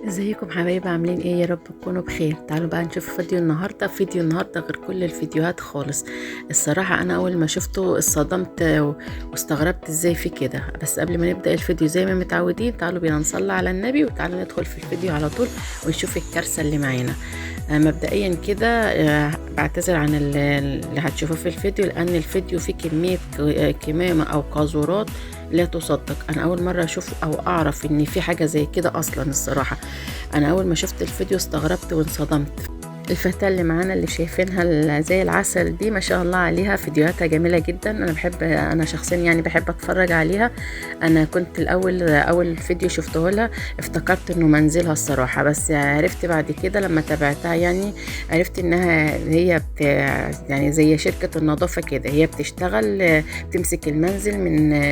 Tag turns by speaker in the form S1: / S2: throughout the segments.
S1: ازيكم حبايبي؟ عاملين ايه؟ يا رب تكونوا بخير. تعالوا بقى نشوف فيديو النهارده غير كل الفيديوهات خالص. الصراحه انا اول ما شفته اتصدمت واستغربت ازاي في كده. بس قبل ما نبدا الفيديو زي ما متعودين، تعالوا بينا نصلي على النبي وتعالوا ندخل في الفيديو على طول ونشوف الكارثه اللي معانا. مبدئيا كده بعتذر عن اللي هتشوفوه في الفيديو، لان الفيديو فيه كميه كمامه او قاذورات لا تصدق. انا اول مره اشوف او اعرف ان في حاجه زي كده اصلا. الصراحه انا اول ما شفت الفيديو استغربت وانصدمت. الفتاة اللي معانا اللي شايفينها زي العسل دي، ما شاء الله عليها، فيديوهاتها جميلة جدا. انا شخصيا يعني بحب اتفرج عليها. انا كنت اول فيديو شفته لها افتكرت انه منزلها الصراحة، بس عرفت بعد كده لما تابعتها يعني عرفت انها يعني زي شركة النظافة كده. هي بتشتغل، بتمسك المنزل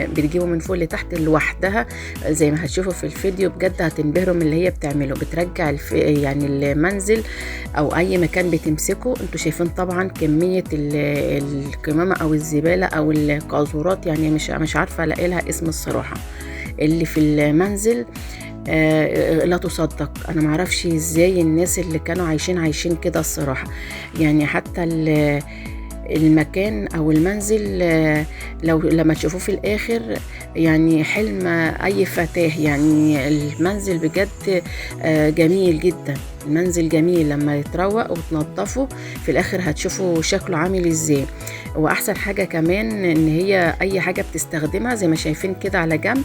S1: بتجيبه من فوق لتحت لوحدها. زي ما هتشوفوا في الفيديو بجد هتنبهروا من اللي هي بتعمله. بترجع يعني المنزل او اي مكان بتمسكه. انتوا شايفين طبعا كمية القمامة او الزبالة او القاذورات، يعني مش عارفة الاقي لها اسم الصراحة، اللي في المنزل. لا تصدق. انا معرفش ازاي الناس اللي كانوا عايشين كده الصراحة. يعني حتى المكان او المنزل، لو لما تشوفوه في الاخر يعني حلم اي فتاة. يعني المنزل بجد جميل جدا. المنزل جميل لما يتروق وتنضفه في الاخر هتشوفوا شكله عامل ازاي. واحسن حاجة كمان ان هي اي حاجة بتستخدمها زي ما شايفين كده على جنب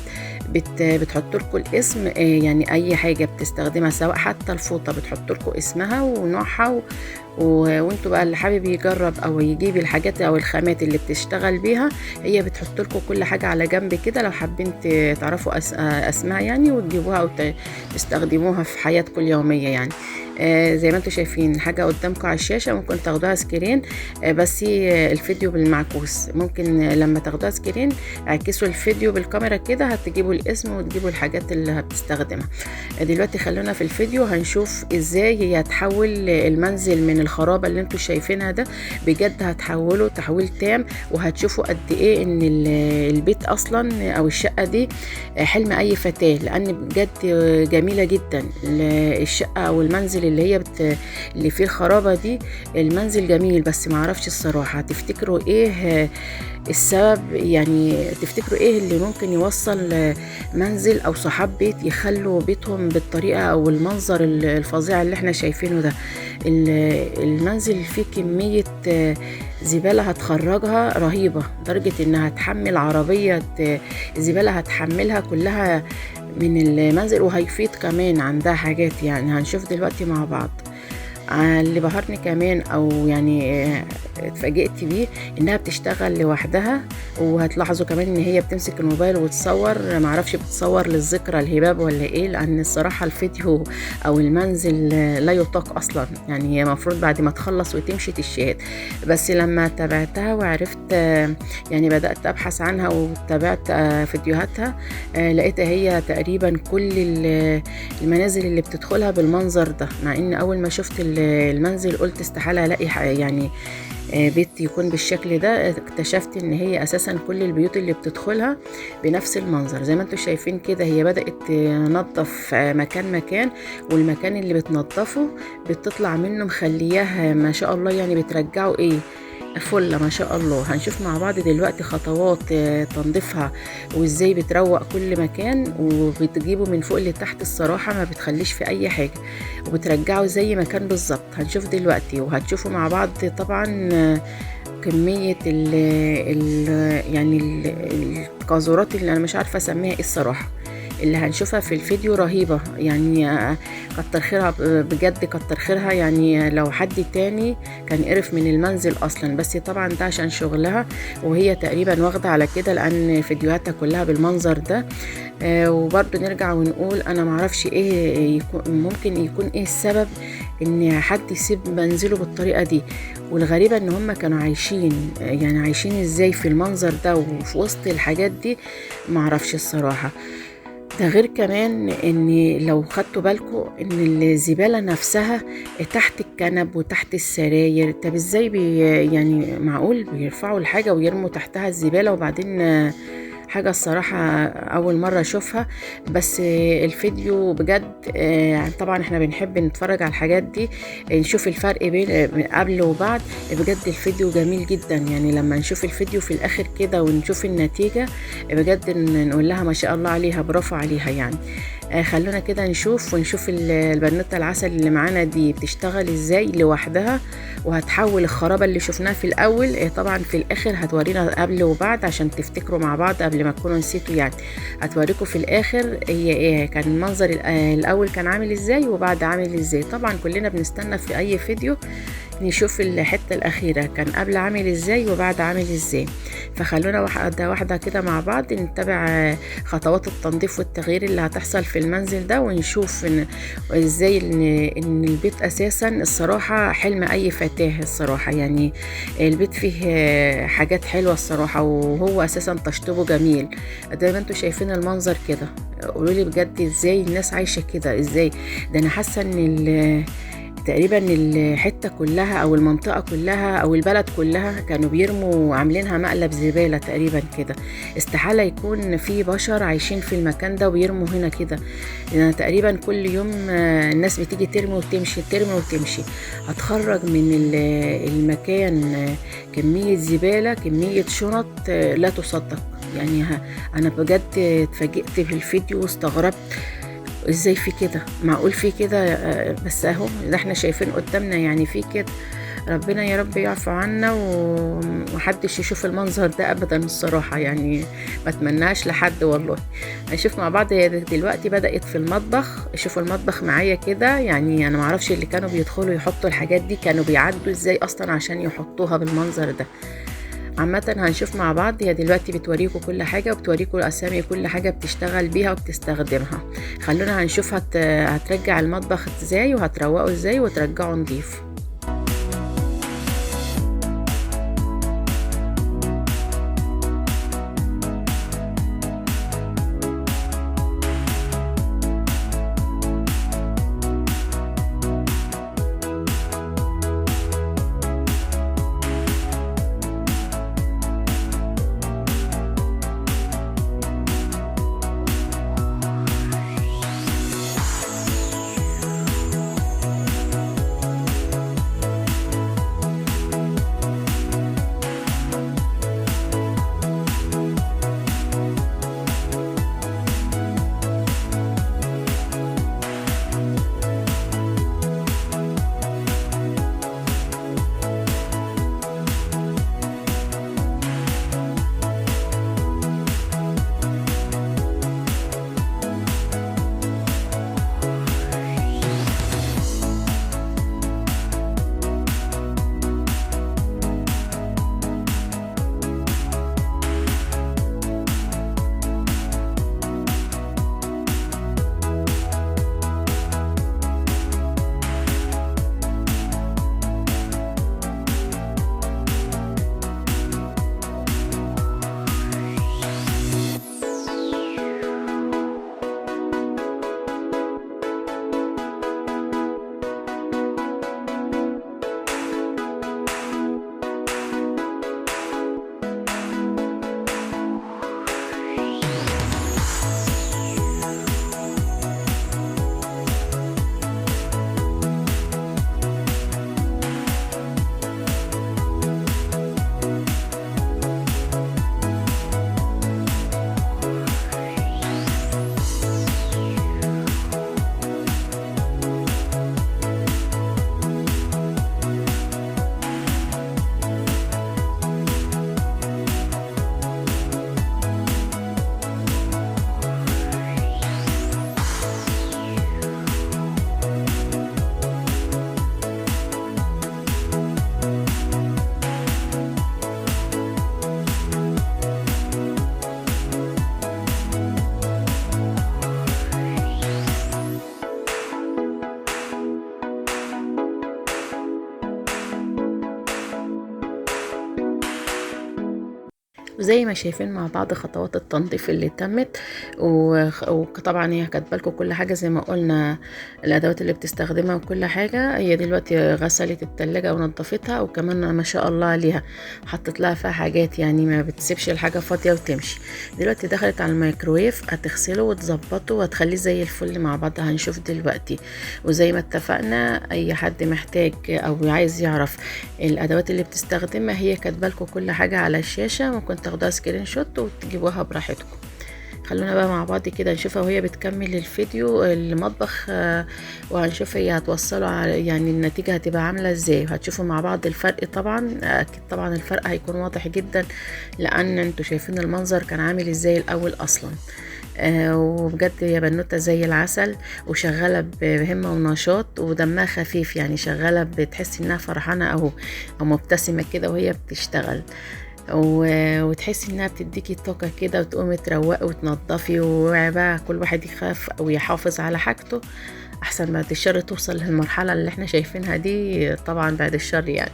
S1: بتحط لكم الاسم. يعني اي حاجة بتستخدمها سواء حتى الفوطة بتحط لكم اسمها ونوعها وانتوا بقى اللي حابب يجرب او يجيب الحاجات او الخامات اللي بتشتغل بيها، هي بتحط لكم كل حاجة على جنب كده لو حابين تعرفوا اسماء يعني وتجيبوها او تستخدموها في حياتكم اليومية يعني. زي ما انتوا شايفين الحاجة قدامكم على الشاشة، ممكن تاخدوها سكرين. بس الفيديو بالمعكوس ممكن لما تاخدوها سكرين اعكسوا الفيديو بالكاميرا كده هتجيبوا الاسم وتجيبوا الحاجات اللي هتستخدمها. دلوقتي خلونا في الفيديو هنشوف ازاي هي هتحول المنزل من الخرابة اللي انتوا شايفينها ده. بجد هتحوله تحويل تام، وهتشوفوا قد ايه ان البيت اصلا او الشقة دي حلم اي فتاة، لان بجد جميلة جدا. الشقة او المنزل اللي فيه الخرابة دي، المنزل جميل. بس معرفش الصراحة تفتكروا ايه السبب؟ يعني تفتكروا ايه اللي ممكن يوصل منزل او صحاب بيت يخلوا بيتهم بالطريقة او المنظر الفظيع اللي احنا شايفينه ده؟ المنزل فيه كمية زبالة هتخرجها رهيبة، درجة انها هتحمل عربية زبالة هتحملها كلها من المنزل، وهيفيض كمان عندها حاجات. يعني هنشوف دلوقتي مع بعض. اللي بهرني كمان او يعني اتفاجئت بيه انها بتشتغل لوحدها. وهتلاحظوا كمان ان هي بتمسك الموبايل وتصور، معرفش بتصور للذكرى الهباب ولا ايه، لان الصراحة الفيديو او المنزل لا يطاق اصلا. يعني هي المفروض بعد ما تخلص وتمشي تشيات. بس لما تابعتها وعرفت يعني بدأت ابحث عنها وتابعت فيديوهاتها، لقيتها هي تقريبا كل المنازل اللي بتدخلها بالمنظر ده. مع ان اول ما شفت المنزل قلت استحالة الاقي يعني بيت يكون بالشكل ده. اكتشفت ان هي اساسا كل البيوت اللي بتدخلها بنفس المنظر. زي ما انتم شايفين كده هي بدأت تنظف مكان، والمكان اللي بتنظفه بتطلع منه مخلياه ما شاء الله. يعني بترجعه فل ما شاء الله. هنشوف مع بعض دلوقتي خطوات تنظيفها وازاي بتروق كل مكان وبتجيبه من فوق لتحت. الصراحة ما بتخليش في اي حاجة وبترجعه زي ما كان بالظبط. هنشوف دلوقتي وهتشوفوا مع بعض طبعا كمية القاذورات اللي انا مش عارفة اسميها ايه الصراحة، اللي هنشوفها في الفيديو رهيبة. يعني كتر خيرها بجد، كتر خيرها. يعني لو حد تاني كان قرف من المنزل اصلا، بس طبعا ده عشان شغلها وهي تقريبا واخدة على كده، لان فيديوهاتها كلها بالمنظر ده. وبرضو نرجع ونقول انا معرفش ايه ممكن يكون ايه السبب ان حد يسيب منزله بالطريقة دي. والغريبة ان هم كانوا عايشين ازاي في المنظر ده وفي وسط الحاجات دي، معرفش الصراحة. ده غير كمان ان لو خدتوا بالكم ان الزبالة نفسها تحت الكنب وتحت السراير. طب ازاي يعني معقول بيرفعوا الحاجة ويرموا تحتها الزبالة وبعدين حاجة الصراحة أول مرة أشوفها. بس الفيديو بجد طبعا احنا بنحب نتفرج على الحاجات دي، نشوف الفرق بين قبل وبعد. بجد الفيديو جميل جدا، يعني لما نشوف الفيديو في الآخر كده ونشوف النتيجة بجد نقول لها ما شاء الله عليها، برافو عليها يعني. خلونا كده ونشوف البنوتة العسل اللي معانا دي بتشتغل ازاي لوحدها، وهتحول الخرابة اللي شفناها في الأول طبعا في الآخر هتورينا قبل وبعد عشان تفتكروا مع بعض قبل ما تكونوا نسيتوا يعني. هتوريكم في الآخر هي ايه كان المنظر الأول كان عامل ازاي وبعد عامل ازاي. طبعا كلنا بنستنى في أي فيديو نشوف الحتة الأخيرة كان قبل عامل ازاي وبعد عامل ازاي. فخلونا واحدة واحدة كده مع بعض نتبع خطوات التنظيف والتغيير اللي هتحصل في المنزل ده، ونشوف ازاي ان البيت اساسا الصراحة حلم اي فتاة الصراحة. يعني البيت فيه حاجات حلوة الصراحة، وهو اساسا تشطيبه جميل زي ما انتوا شايفين المنظر كده. قولولي بجد ازاي الناس عايشة كده ازاي؟ ده انا حاسة ان تقريبا الحتة كلها او المنطقة كلها او البلد كلها كانوا بيرموا عاملينها مقلب زبالة تقريبا كده. استحالة يكون في بشر عايشين في المكان ده ويرموا هنا كده. يعني تقريبا كل يوم الناس بتيجي ترمي وتمشي ترمي وتمشي. هتخرج من المكان كمية زبالة كمية شنط لا تصدق يعني. انا بجد اتفاجئت في الفيديو واستغربت ازاي في كده، معقول في كده؟ بس اهو ده احنا شايفين قدامنا يعني في كده. ربنا يا رب يعفو عنا ومحدش يشوف المنظر ده ابدا الصراحة يعني، ما اتمناش لحد والله. هنشوف مع بعض. هي دلوقتي بدأت في المطبخ، شوفوا المطبخ معايا كده. يعني انا معرفش اللي كانوا بيدخلوا يحطوا الحاجات دي كانوا بيعدوا ازاي اصلا عشان يحطوها بالمنظر ده. عامة هنشوف مع بعض. هي دلوقتي بتوريكم كل حاجة وبتوريكم الأسامي كل حاجة بتشتغل بيها وبتستخدمها. خلونا هنشوف هترجع المطبخ ازاي وهتروقه ازاي وترجعه نضيف. وزي ما شايفين مع بعض خطوات التنظيف اللي تمت، وطبعا هي كاتبه لكم كل حاجه زي ما قلنا، الادوات اللي بتستخدمها وكل حاجه. هي دلوقتي غسلت التلاجة ونظفتها، وكمان ما شاء الله عليها حطت لها فيها حاجات، يعني ما بتسيبش الحاجه فاضيه وتمشي. دلوقتي دخلت على الميكرويف هتغسله وتظبطه وهتخليه زي الفل مع بعض، هنشوف دلوقتي. وزي ما اتفقنا اي حد محتاج او عايز يعرف الادوات اللي بتستخدمها، هي كاتبه لكم كل حاجه على الشاشه، ممكن تاخدوها سكرين شوت وتجيبوها براحتكم. خلونا بقى مع بعض كده نشوفها وهي بتكمل الفيديو المطبخ، وهنشوف هي هتوصله يعني النتيجة هتبقى عاملة ازاي، وهتشوفوا مع بعض الفرق. طبعا اكيد طبعا الفرق هيكون واضح جدا، لان انتوا شايفين المنظر كان عامل ازاي الاول اصلا. وبجد يا بنوتة زي العسل، وشغالة بهمة ونشاط، ودمها خفيف، يعني شغالة بتحسي انها فرحانة او مبتسمة كده وهي بتشتغل، وتحسي انها بتديكي طاقة كده، وتقومي تروقي وتنضفي. وبقى كل واحد يخاف او يحافظ على حاجته احسن بعد الشر توصل للمرحلة اللي احنا شايفينها دي، طبعا بعد الشر يعني.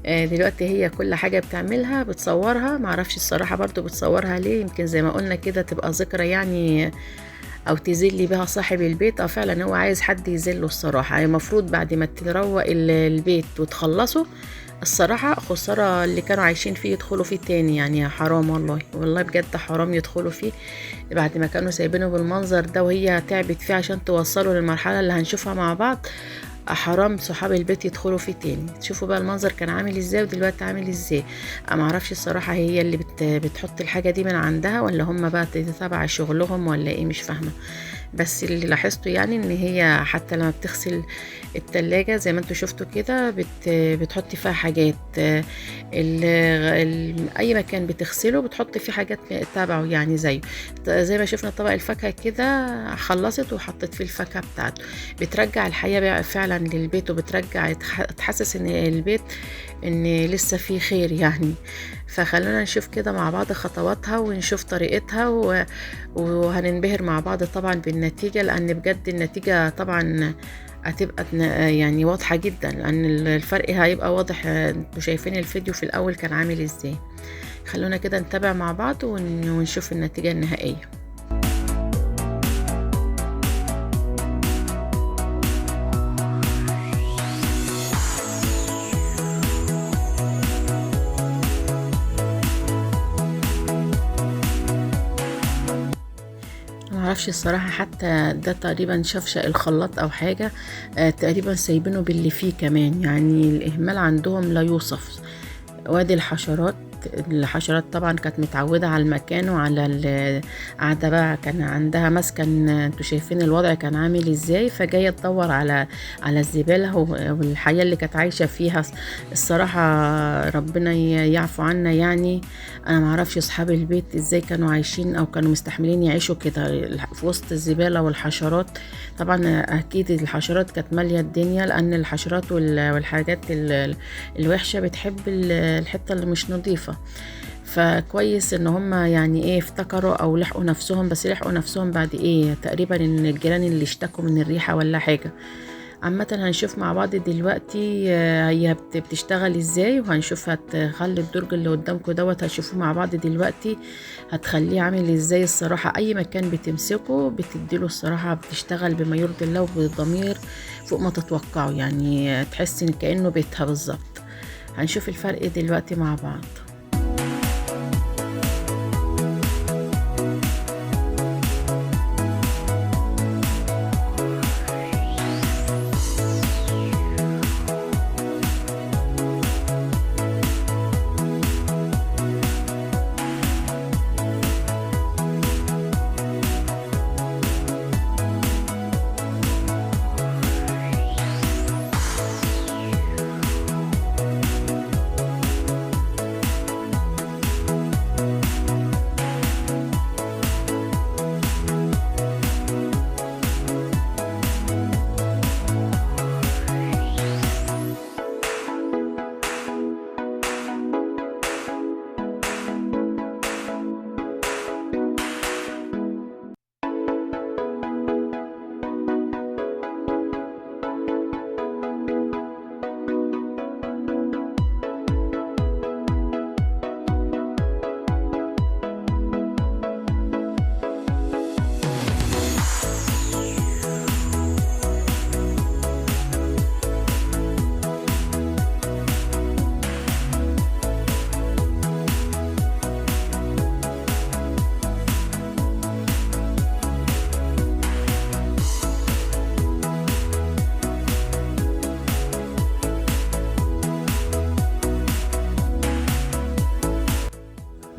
S1: دلوقتي هي كل حاجة بتعملها بتصورها، معرفش الصراحة برضو بتصورها ليه، يمكن زي ما قلنا كده تبقى ذكرى يعني، او تذلي بها صاحب البيت، او فعلا هو عايز حد يذله. الصراحة هي المفروض بعد ما تروق البيت وتخلصه، الصراحة خسارة اللي كانوا عايشين فيه يدخلوا فيه تاني، يعني حرام والله، والله بجد حرام يدخلوا فيه بعد ما كانوا سايبينه بالمنظر ده، وهي تعبت فيه عشان توصلوا للمرحلة اللي هنشوفها مع بعض. حرام صحاب البيت يدخلوا فيه تاني. تشوفوا بقى المنظر كان عامل ازاي ودلوقتي عامل ازاي. ما اعرفش الصراحة هي اللي بتحط الحاجة دي من عندها، ولا هم بقى تبع شغلهم ولا ايه، مش فاهمة. بس اللي لاحظته يعني ان هي حتى لما بتغسل التلاجة زي ما انتوا شفتوا كده بتحطي فيها حاجات، اي مكان بتغسله بتحطي فيه حاجات تبعه، يعني زي ما شفنا طبق الفاكهة كده، خلصت وحطت فيه الفاكهة بتاعته. بترجع الحياة بقى فعلا للبيت، وبترجع تحسس ان البيت ان لسه فيه خير يعني. فخلونا نشوف كده مع بعض خطواتها ونشوف طريقتها، وهننبهر مع بعض طبعا بالنتيجة، لان بجد النتيجة طبعا هتبقى يعني واضحة جدا، لان الفرق هيبقى واضح. انتوا شايفين الفيديو في الاول كان عامل ازاي. خلونا كده نتابع مع بعض ونشوف النتيجة النهائية. معرفش الصراحة، حتى ده تقريبا شفشق الخلاط او حاجة، تقريبا سايبينه باللي فيه كمان، يعني الاهمال عندهم لا يوصف. وادي الحشرات طبعا كانت متعودة على المكان وعلى القعدة بقى، كان عندها مسكن. انتوا شايفين الوضع كان عامل ازاي، فجاية تدور على الزبالة والحياة اللي كانت عايشة فيها. الصراحة ربنا يعفو عنا يعني. انا معرفش اصحاب البيت ازاي كانوا عايشين او كانوا مستحملين يعيشوا كده في وسط الزبالة والحشرات. طبعا اكيد الحشرات كانت مالية الدنيا، لان الحشرات والحاجات الوحشة بتحب الحتة اللي مش نظيفة. فكويس ان هم يعني ايه افتكروا او لحقوا نفسهم، بس لحقوا نفسهم بعد ايه تقريبا ان الجيران اللي اشتكوا من الريحة ولا حاجة. عامة هنشوف مع بعض دلوقتي هي بتشتغل ازاي، وهنشوف هتخلي الدرج اللي قدامكم دوت هتشوفوه مع بعض دلوقتي هتخليه عامل ازاي. الصراحة اي مكان بتمسكه بتديله الصراحة بتشتغل بما يرضي الله وبضمير فوق ما تتوقعوا، يعني تحس ان كأنه بيتها بالظبط. هنشوف الفرق دلوقتي مع بعض.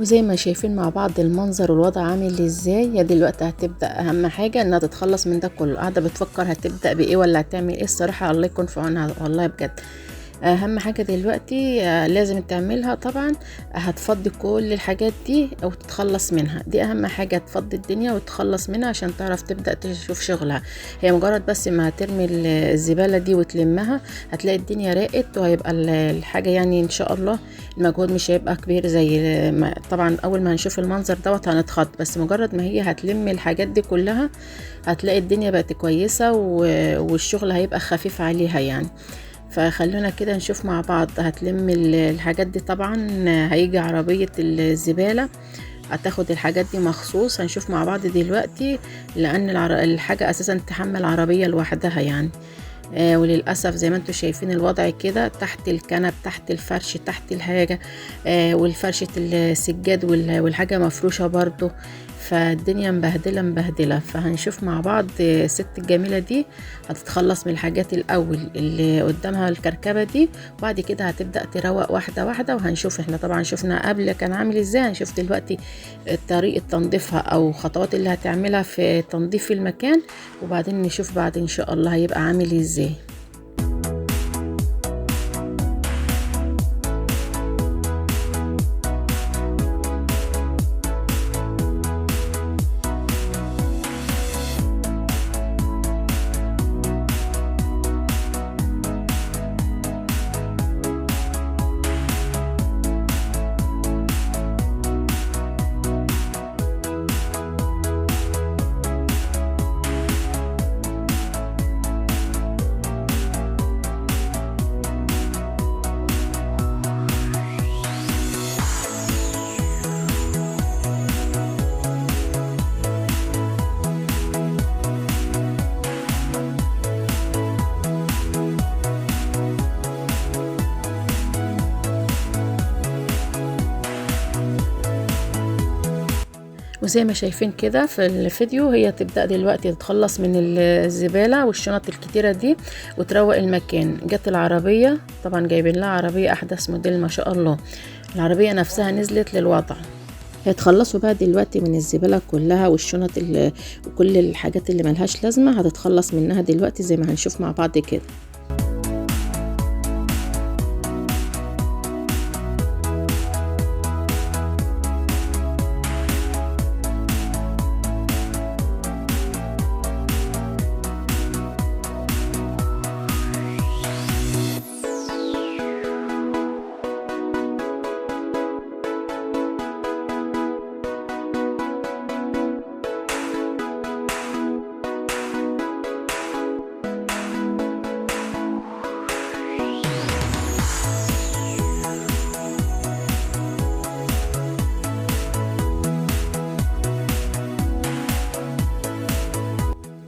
S1: وزي ما شايفين مع بعض المنظر والوضع عامل ازاي. هي دلوقتي هتبدأ اهم حاجة انها تتخلص من ده كله، قاعدة بتفكر هتبدأ بايه ولا هتعمل ايه. الصراحة الله يكون في عونها والله بجد. اهم حاجة دلوقتي لازم تعملها طبعا، هتفضي كل الحاجات دي او تتخلص منها. دي اهم حاجة، تفضي الدنيا وتخلص منها عشان تعرف تبدأ تشوف شغلها. هي مجرد بس ما هترمي الزبالة دي وتلمها هتلاقي الدنيا راقت، وهيبقى الحاجة يعني ان شاء الله المجهود مش هيبقى كبير زي طبعا اول ما هنشوف المنظر دوت هنتخض، بس مجرد ما هي هتلم الحاجات دي كلها هتلاقي الدنيا بقت كويسة والشغل هيبقى خفيف عليها يعني. فخلونا كده نشوف مع بعض. هتلم الحاجات دي طبعا، هيجي عربية الزبالة هتاخد الحاجات دي مخصوص. هنشوف مع بعض دلوقتي، لان الحاجة اساسا تحمل عربية لوحدها يعني. وللأسف زي ما انتم شايفين الوضع كده، تحت الكنب، تحت الفرش، تحت الحاجة، والفرشة السجاد والحاجة مفروشة برضو. فالدنيا مبهدلة مبهدلة. فهنشوف مع بعض الست الجميلة دي هتتخلص من الحاجات الأول اللي قدامها الكركبة دي، وبعد كده هتبدأ تروق واحدة واحدة. وهنشوف احنا طبعا شفنا قبل كان عامل ازاي، هنشوف دلوقتي طريقة تنظيفها أو خطوات اللي هتعملها في تنظيف المكان، وبعدين نشوف بعد إن شاء الله هيبقى عامل ازاي. وزي ما شايفين كده في الفيديو، هي تبدأ دلوقتي تتخلص من الزبالة والشنط الكتيرة دي وتروق المكان. جت العربية طبعا، جايبين لها عربية أحدث موديل ما شاء الله. العربية نفسها نزلت للوضع. هيتخلصوا بقى دلوقتي من الزبالة كلها والشنط وكل الحاجات اللي ملهاش لازمة هتتخلص منها دلوقتي زي ما هنشوف مع بعض كده.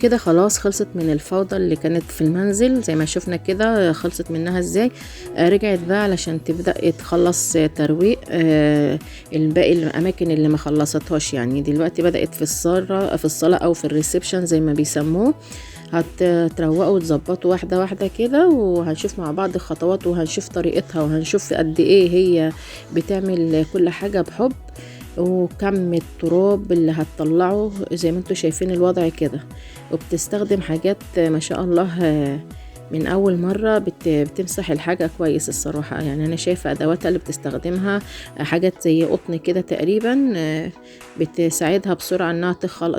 S1: كده خلاص خلصت من الفوضى اللي كانت في المنزل. زي ما شفنا كده خلصت منها ازاي. رجعت بقى علشان تبدأ تخلص ترويق الباقي الاماكن اللي ما خلصتهاش يعني. دلوقتي بدأت في الصالة او في الريسبشن زي ما بيسموه، هتروقوا وتظبطوا واحدة واحدة كده. وهنشوف مع بعض الخطوات وهنشوف طريقتها وهنشوف قد ايه هي بتعمل كل حاجة بحب، وكم التراب اللي هتطلعه زي ما انتوا شايفين الوضع كده. وبتستخدم حاجات ما شاء الله من اول مرة بتمسح الحاجة كويس الصراحة يعني. انا شايفة ادواتها اللي بتستخدمها حاجات زي قطن كده تقريبا، بتساعدها بسرعة انها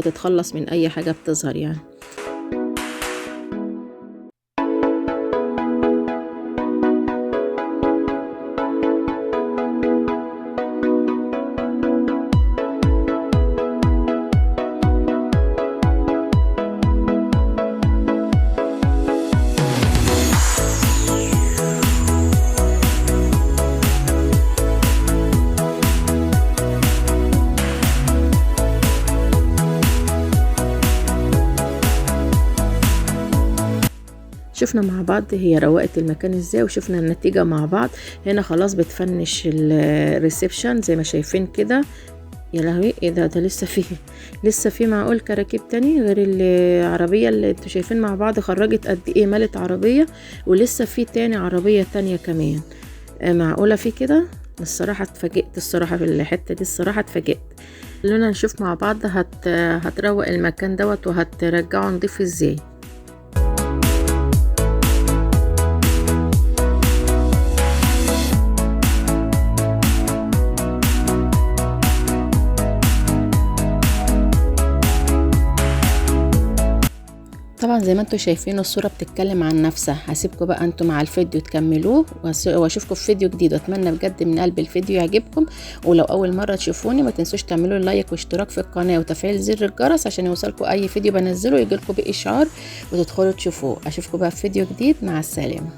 S1: تتخلص من اي حاجة بتظهر يعني. شفنا مع بعض هي روقت المكان ازاي، وشفنا النتيجة مع بعض. هنا خلاص بتفنش الريسبشن زي ما شايفين كده. يا لهوي ايه ده لسه في معقول كراكيب تاني غير العربية اللي انتوا شايفين مع بعض خرجت قد ايه، ملت عربية ولسه في تاني عربية تانية كمان. معقولة في كده؟ الصراحة اتفاجئت الصراحة في الحتة دي، الصراحة اتفاجئت. خلونا نشوف مع بعض هتروق المكان دوت وهترجعه نضيف ازاي. طبعا زي ما انتم شايفين الصورة بتتكلم عن نفسها. هسيبكم بقى انتم مع الفيديو تكملوه، واشوفكم في فيديو جديد، واتمنى بجد من قلب الفيديو يعجبكم. ولو اول مرة تشوفوني ما تنسوش تعملوا لايك واشتراك في القناة وتفعيل زر الجرس عشان يوصلكم اي فيديو بنزله يجيلكم باشعار وتدخلوا تشوفوه. اشوفكم بقى في فيديو جديد، مع السلامة.